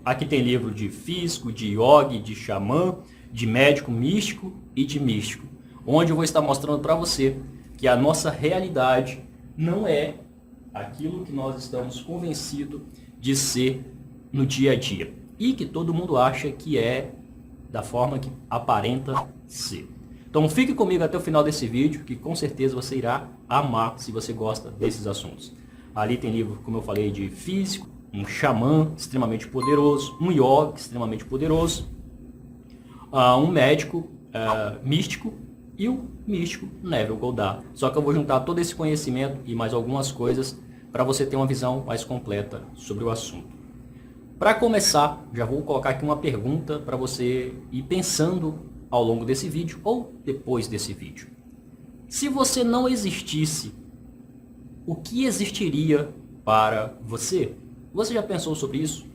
Aqui tem livro de físico, de yogi, de xamã, de médico místico e de místico, onde eu vou estar mostrando para você que a nossa realidade não é aquilo que nós estamos convencidos de ser no dia a dia e que todo mundo acha que é da forma que aparenta ser. Então fique comigo até o final desse vídeo, que com certeza você irá amar se você gosta desses assuntos. Ali tem livro, como eu falei, de físico, um xamã extremamente poderoso, um yogi extremamente poderoso, um médico místico e o místico Neville Goddard. Só que eu vou juntar todo esse conhecimento e mais algumas coisas para você ter uma visão mais completa sobre o assunto. Para começar, já vou colocar aqui uma pergunta para você ir pensando ao longo desse vídeo ou depois desse vídeo. Se você não existisse, o que existiria para você? Você já pensou sobre isso?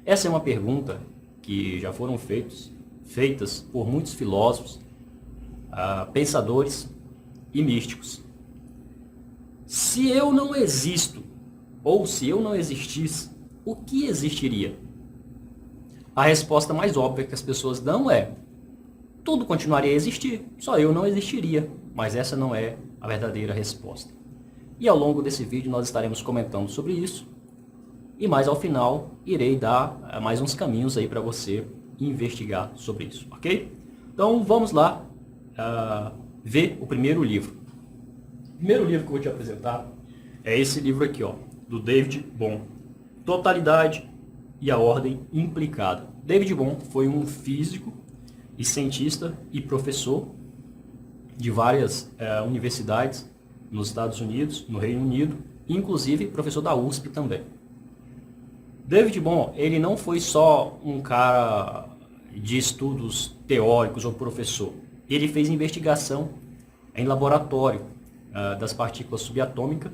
Essa é uma pergunta que já foram feitas por muitos filósofos, pensadores e místicos. Se eu não existo, ou se eu não existisse, o que existiria? A resposta mais óbvia que as pessoas dão é: tudo continuaria a existir, só eu não existiria. Mas essa não é a verdadeira resposta. E ao longo desse vídeo nós estaremos comentando sobre isso. E mais ao final irei dar mais uns caminhos aí para você investigar sobre isso, ok? Então vamos lá ver o primeiro livro. O primeiro livro que eu vou te apresentar é esse livro aqui, ó, do David Bohm, Totalidade e a Ordem Implicada. David Bohm foi um físico e cientista e professor de várias universidades nos Estados Unidos, no Reino Unido, inclusive professor da USP também. David Bohm, ele não foi só um cara de estudos teóricos ou professor. Ele fez investigação em laboratório das partículas subatômicas,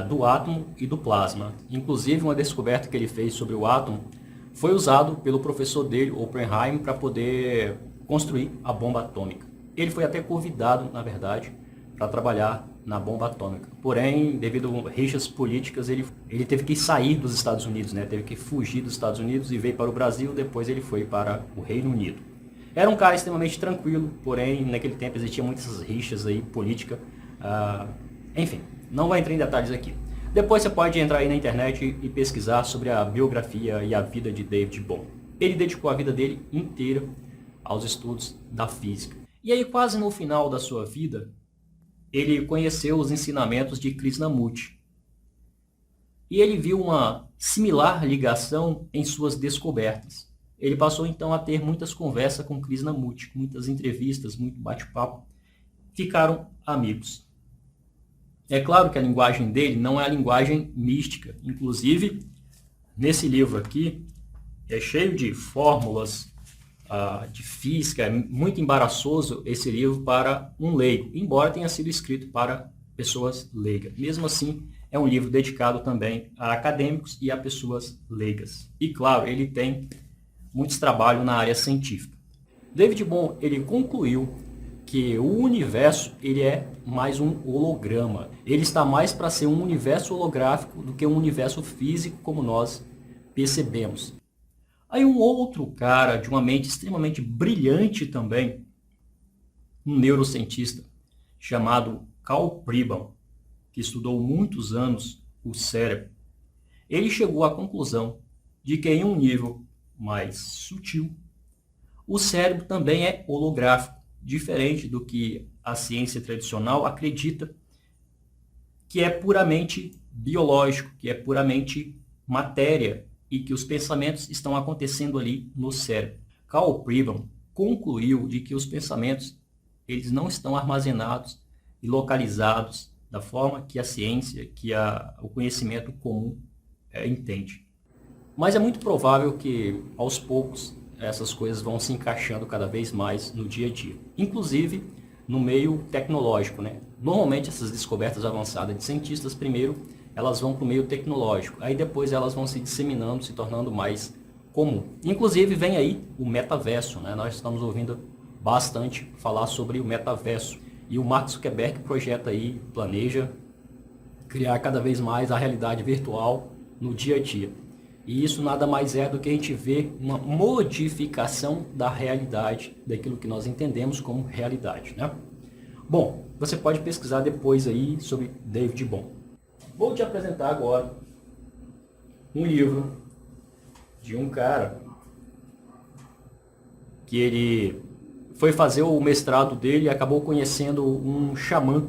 do átomo e do plasma. Inclusive, uma descoberta que ele fez sobre o átomo foi usado pelo professor dele, Oppenheimer, para poder construir a bomba atômica. Ele foi até convidado, na verdade, para trabalhar na bomba atômica. Porém, devido a rixas políticas, ele teve que sair dos Estados Unidos, né? Teve que fugir dos Estados Unidos e veio para o Brasil, depois ele foi para o Reino Unido. Era um cara extremamente tranquilo, porém, naquele tempo existiam muitas rixas aí, política. Enfim, não vou entrar em detalhes aqui. Depois você pode entrar aí na internet e pesquisar sobre a biografia e a vida de David Bohm. Ele dedicou a vida dele inteira aos estudos da física. E aí, quase no final da sua vida, ele conheceu os ensinamentos de Krishnamurti. E ele viu uma similar ligação em suas descobertas. Ele passou então a ter muitas conversas com Krishnamurti, muitas entrevistas, muito bate-papo. Ficaram amigos. É claro que a linguagem dele não é a linguagem mística. Inclusive, nesse livro aqui, é cheio de fórmulas de física. É muito embaraçoso esse livro para um leigo, embora tenha sido escrito para pessoas leigas. Mesmo assim, é um livro dedicado também a acadêmicos e a pessoas leigas. E claro, ele tem muitos trabalhos na área científica. David Bohm, ele concluiu que o universo ele é mais um holograma. Ele está mais para ser um universo holográfico do que um universo físico como nós percebemos. Aí um outro cara de uma mente extremamente brilhante também, um neurocientista chamado Carl Pribram, que estudou muitos anos o cérebro, ele chegou à conclusão de que em um nível mais sutil, o cérebro também é holográfico, diferente do que a ciência tradicional acredita, que é puramente biológico, que é puramente matéria, e que os pensamentos estão acontecendo ali no cérebro. Carl Pribram concluiu de que os pensamentos eles não estão armazenados e localizados da forma que a ciência, que o conhecimento comum entende. Mas é muito provável que, aos poucos, essas coisas vão se encaixando cada vez mais no dia a dia. Inclusive, no meio tecnológico, né? Normalmente, essas descobertas avançadas de cientistas, primeiro, elas vão para o meio tecnológico. Aí depois elas vão se disseminando, se tornando mais comum. Inclusive, vem aí o metaverso, né? Nós estamos ouvindo bastante falar sobre o metaverso. E o Mark Zuckerberg projeta aí, planeja criar cada vez mais a realidade virtual no dia a dia. E isso nada mais é do que a gente ver uma modificação da realidade, daquilo que nós entendemos como realidade, né? Bom, você pode pesquisar depois aí sobre David Bohm. Vou te apresentar agora um livro de um cara que ele foi fazer o mestrado dele e acabou conhecendo um xamã.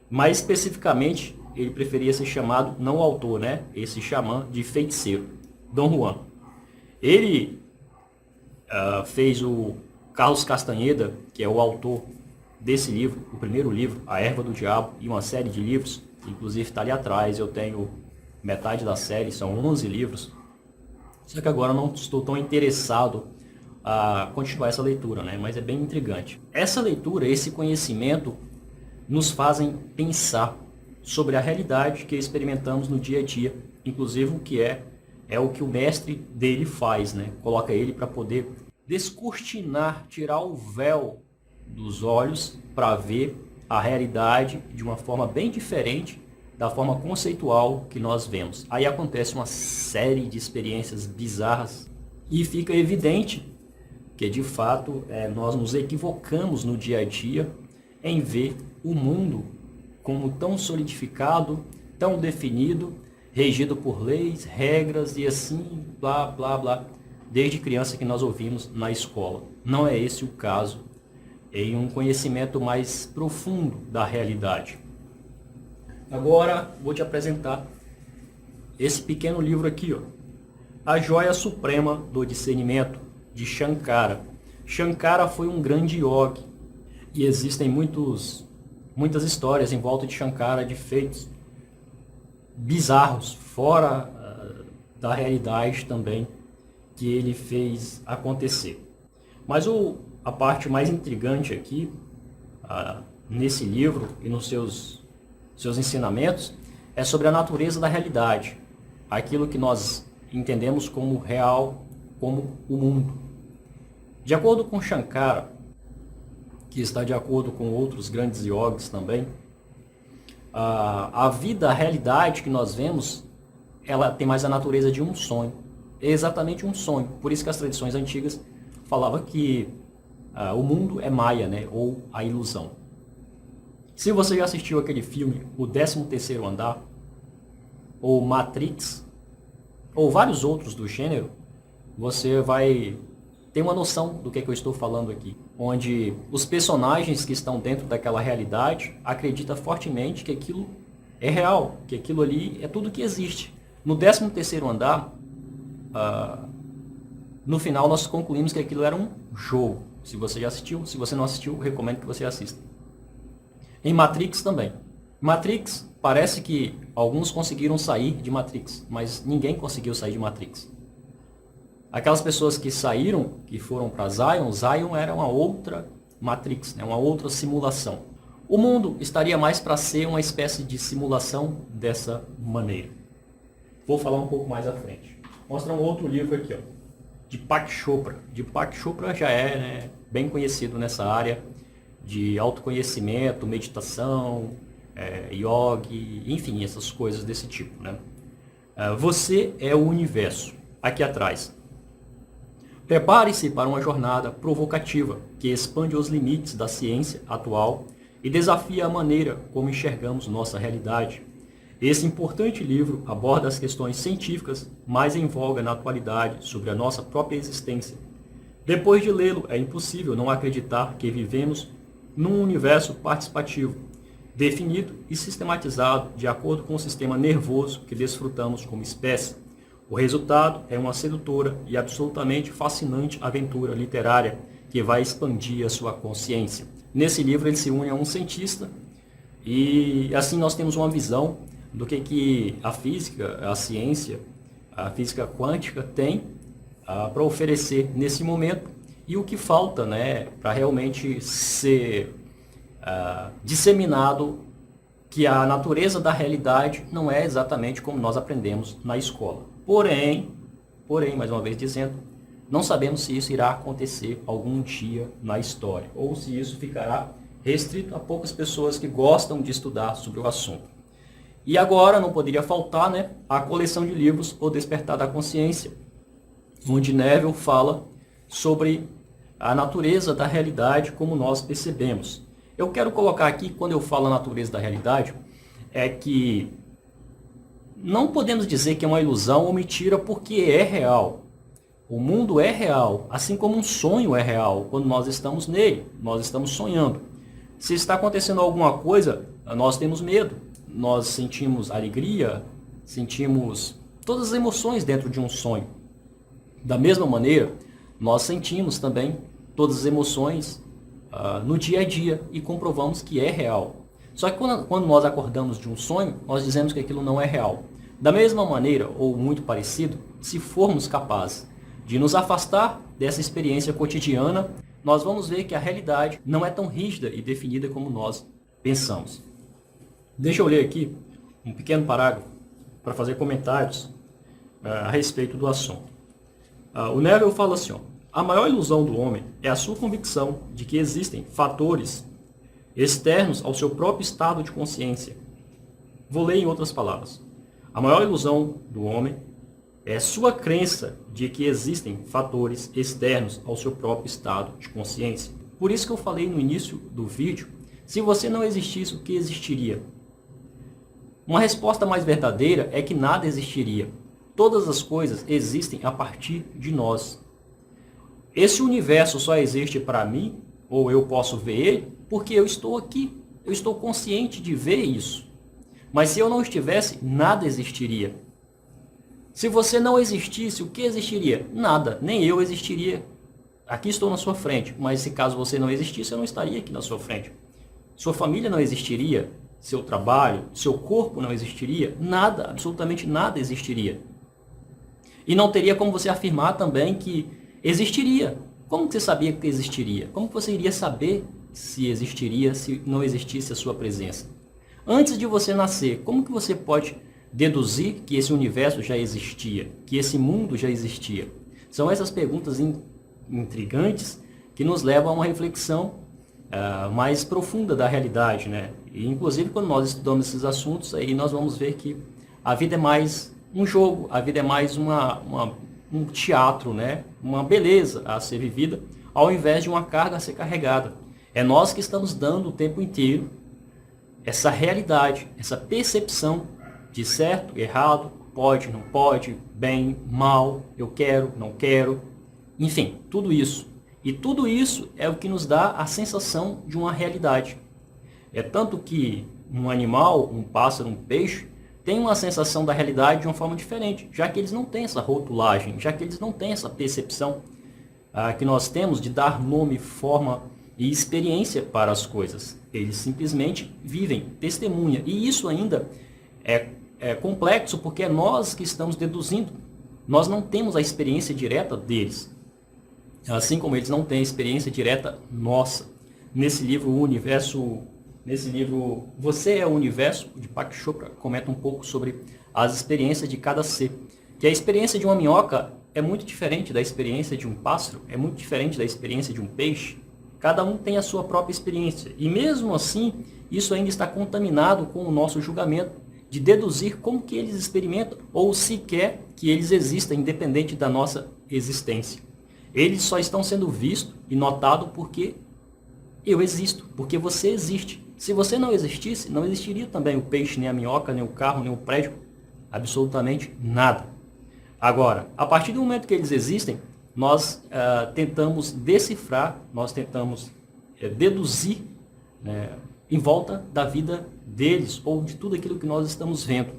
Mais especificamente, ele preferia ser chamado, não o autor, né? Esse xamã de feiticeiro, Dom Juan. Ele fez o Carlos Castaneda, que é o autor desse livro, o primeiro livro, A Erva do Diabo, e uma série de livros, inclusive está ali atrás, eu tenho metade da série, são 11 livros. Só que agora eu não estou tão interessado a continuar essa leitura, né? Mas é bem intrigante. Essa leitura, esse conhecimento, nos fazem pensar sobre a realidade que experimentamos no dia a dia, inclusive o que é o que o mestre dele faz, né? Coloca ele para poder descortinar, tirar o véu dos olhos para ver a realidade de uma forma bem diferente da forma conceitual que nós vemos. Aí acontece uma série de experiências bizarras e fica evidente que de fato nós nos equivocamos no dia a dia em ver o mundo como tão solidificado, tão definido, regido por leis, regras e assim, blá, blá, blá, desde criança que nós ouvimos na escola. Não é esse o caso em um conhecimento mais profundo da realidade. Agora vou te apresentar esse pequeno livro aqui, ó, A Joia Suprema do Discernimento, de Shankara. Shankara foi um grande yogi e existem muitas histórias em volta de Shankara de feitos bizarros, fora da realidade também, que ele fez acontecer. Mas a parte mais intrigante aqui, nesse livro e nos seus ensinamentos, é sobre a natureza da realidade, aquilo que nós entendemos como real, como o mundo. De acordo com Shankara, que está de acordo com outros grandes yogis também, a vida, a realidade que nós vemos, ela tem mais a natureza de um sonho. É exatamente um sonho. Por isso que as tradições antigas falavam que o mundo é Maia, né? Ou a ilusão. Se você já assistiu aquele filme, O 13º Andar, ou Matrix, ou vários outros do gênero, você vai ter uma noção do que eu estou falando aqui. Onde os personagens que estão dentro daquela realidade acreditam fortemente que aquilo é real, que aquilo ali é tudo que existe. No 13º Andar, no final nós concluímos que aquilo era um jogo. Se você já assistiu, se você não assistiu, recomendo que você assista. Em Matrix também. Matrix, parece que alguns conseguiram sair de Matrix, mas ninguém conseguiu sair de Matrix. Aquelas pessoas que saíram, que foram para Zion, Zion era uma outra Matrix, né? Uma outra simulação. O mundo estaria mais para ser uma espécie de simulação dessa maneira. Vou falar um pouco mais à frente. Mostra um outro livro aqui, ó, de Deepak Chopra. Deepak Chopra já é, né, bem conhecido nessa área de autoconhecimento, meditação, yoga, enfim, essas coisas desse tipo, né? Você é o universo. Aqui atrás. Prepare-se para uma jornada provocativa que expande os limites da ciência atual e desafia a maneira como enxergamos nossa realidade. Esse importante livro aborda as questões científicas mais em voga na atualidade sobre a nossa própria existência. Depois de lê-lo, é impossível não acreditar que vivemos num universo participativo, definido e sistematizado de acordo com o sistema nervoso que desfrutamos como espécie. O resultado é uma sedutora e absolutamente fascinante aventura literária que vai expandir a sua consciência. Nesse livro ele se une a um cientista e assim nós temos uma visão do que a física, a ciência, a física quântica tem para oferecer nesse momento e o que falta, né, para realmente ser disseminado que a natureza da realidade não é exatamente como nós aprendemos na escola. Porém, mais uma vez dizendo, não sabemos se isso irá acontecer algum dia na história, ou se isso ficará restrito a poucas pessoas que gostam de estudar sobre o assunto. E agora não poderia faltar, né, a coleção de livros O Despertar da Consciência, onde Neville fala sobre a natureza da realidade como nós percebemos. Eu quero colocar aqui, quando eu falo a natureza da realidade, é que não podemos dizer que é uma ilusão ou mentira porque é real. O mundo é real, assim como um sonho é real, quando nós estamos nele, nós estamos sonhando. Se está acontecendo alguma coisa, nós temos medo, nós sentimos alegria, sentimos todas as emoções dentro de um sonho. Da mesma maneira, nós sentimos também todas as emoções no dia a dia e comprovamos que é real. Só que quando nós acordamos de um sonho, nós dizemos que aquilo não é real. Da mesma maneira, ou muito parecido, se formos capazes de nos afastar dessa experiência cotidiana, nós vamos ver que a realidade não é tão rígida e definida como nós pensamos. Deixa eu ler aqui um pequeno parágrafo para fazer comentários a respeito do assunto. O Neville fala assim, ó, a maior ilusão do homem é a sua convicção de que existem fatores externos ao seu próprio estado de consciência. Vou ler em outras palavras. A maior ilusão do homem é sua crença de que existem fatores externos ao seu próprio estado de consciência. Por isso que eu falei no início do vídeo, se você não existisse, o que existiria? Uma resposta mais verdadeira é que nada existiria. Todas as coisas existem a partir de nós. Esse universo só existe para mim, ou eu posso ver ele, porque eu estou aqui. Eu estou consciente de ver isso. Mas se eu não estivesse, nada existiria. Se você não existisse, o que existiria? Nada, nem eu existiria. Aqui estou na sua frente, mas se caso você não existisse, eu não estaria aqui na sua frente. Sua família não existiria, seu trabalho, seu corpo não existiria, nada, absolutamente nada existiria. E não teria como você afirmar também que existiria. Como que você sabia que existiria? Como que você iria saber se existiria, se não existisse a sua presença? Antes de você nascer, como que você pode deduzir que esse universo já existia, que esse mundo já existia? São essas perguntas intrigantes que nos levam a uma reflexão mais profunda da realidade, né? E, inclusive, quando nós estudamos esses assuntos, aí nós vamos ver que a vida é mais um jogo, a vida é mais um teatro, né? Uma beleza a ser vivida, ao invés de uma carga a ser carregada. É nós que estamos dando o tempo inteiro essa realidade, essa percepção de certo, errado, pode, não pode, bem, mal, eu quero, não quero, enfim, tudo isso. E tudo isso é o que nos dá a sensação de uma realidade. É tanto que um animal, um pássaro, um peixe, tem uma sensação da realidade de uma forma diferente, já que eles não têm essa rotulagem, já que eles não têm essa percepção que nós temos de dar nome, forma e experiência para as coisas. Eles simplesmente vivem, testemunham. E isso ainda é complexo porque é nós que estamos deduzindo. Nós não temos a experiência direta deles. Assim como eles não têm a experiência direta nossa. Nesse livro, O Universo, nesse livro Você é o Universo, de Deepak Chopra, comenta um pouco sobre as experiências de cada ser. Que a experiência de uma minhoca é muito diferente da experiência de um pássaro, é muito diferente da experiência de um peixe. Cada um tem a sua própria experiência. E mesmo assim, isso ainda está contaminado com o nosso julgamento de deduzir como que eles experimentam ou sequer que eles existem, independente da nossa existência. Eles só estão sendo vistos e notados porque eu existo, porque você existe. Se você não existisse, não existiria também o peixe, nem a minhoca, nem o carro, nem o prédio, absolutamente nada. Agora, a partir do momento que eles existem, nós tentamos decifrar, nós tentamos deduzir, né, em volta da vida deles ou de tudo aquilo que nós estamos vendo.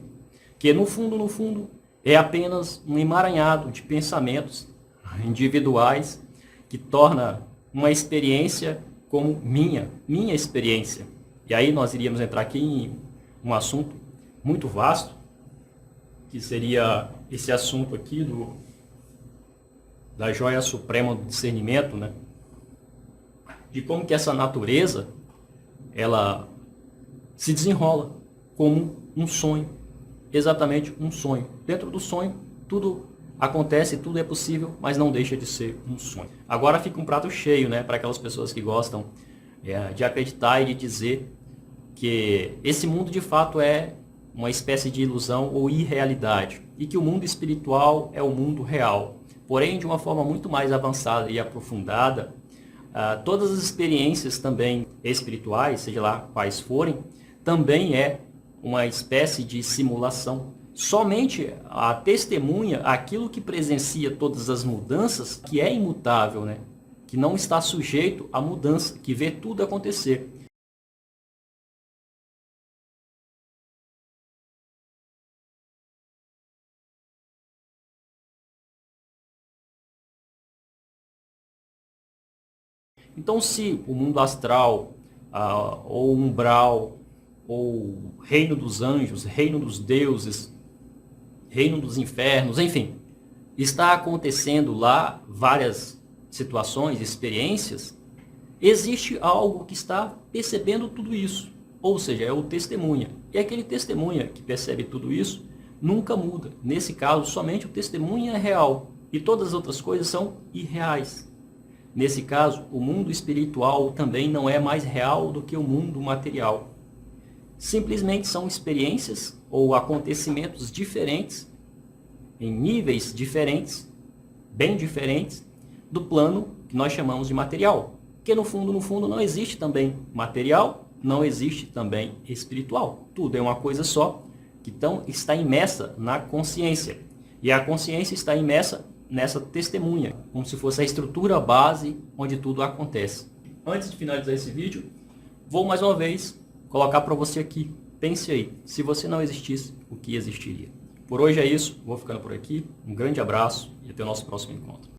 Que no fundo, é apenas um emaranhado de pensamentos individuais que torna uma experiência como minha experiência. E aí nós iríamos entrar aqui em um assunto muito vasto, que seria esse assunto aqui da joia suprema do discernimento, né? De como que essa natureza, ela se desenrola como um sonho, exatamente um sonho. Dentro do sonho, tudo acontece, tudo é possível, mas não deixa de ser um sonho. Agora fica um prato cheio, né, para aquelas pessoas que gostam de acreditar e de dizer que esse mundo de fato é uma espécie de ilusão ou irrealidade, e que o mundo espiritual é o mundo real. Porém, de uma forma muito mais avançada e aprofundada, todas as experiências também espirituais, seja lá quais forem, também é uma espécie de simulação. Somente a testemunha, aquilo que presencia todas as mudanças, que é imutável, né? Que não está sujeito à mudança, que vê tudo acontecer. Então, se o mundo astral, ou umbral, ou reino dos anjos, reino dos deuses, reino dos infernos, enfim, está acontecendo lá várias situações, experiências, existe algo que está percebendo tudo isso, ou seja, é o testemunha. E aquele testemunha que percebe tudo isso nunca muda. Nesse caso, somente o testemunha é real e todas as outras coisas são irreais. Nesse caso, o mundo espiritual também não é mais real do que o mundo material. Simplesmente são experiências ou acontecimentos diferentes, em níveis diferentes, bem diferentes, do plano que nós chamamos de material. Porque no fundo não existe também material, não existe também espiritual. Tudo é uma coisa só, que então está imersa na consciência. E a consciência está imersa nessa testemunha, como se fosse a estrutura base onde tudo acontece. Antes de finalizar esse vídeo, vou mais uma vez colocar para você aqui. Pense aí, se você não existisse, o que existiria? Por hoje é isso, vou ficando por aqui. Um grande abraço e até o nosso próximo encontro.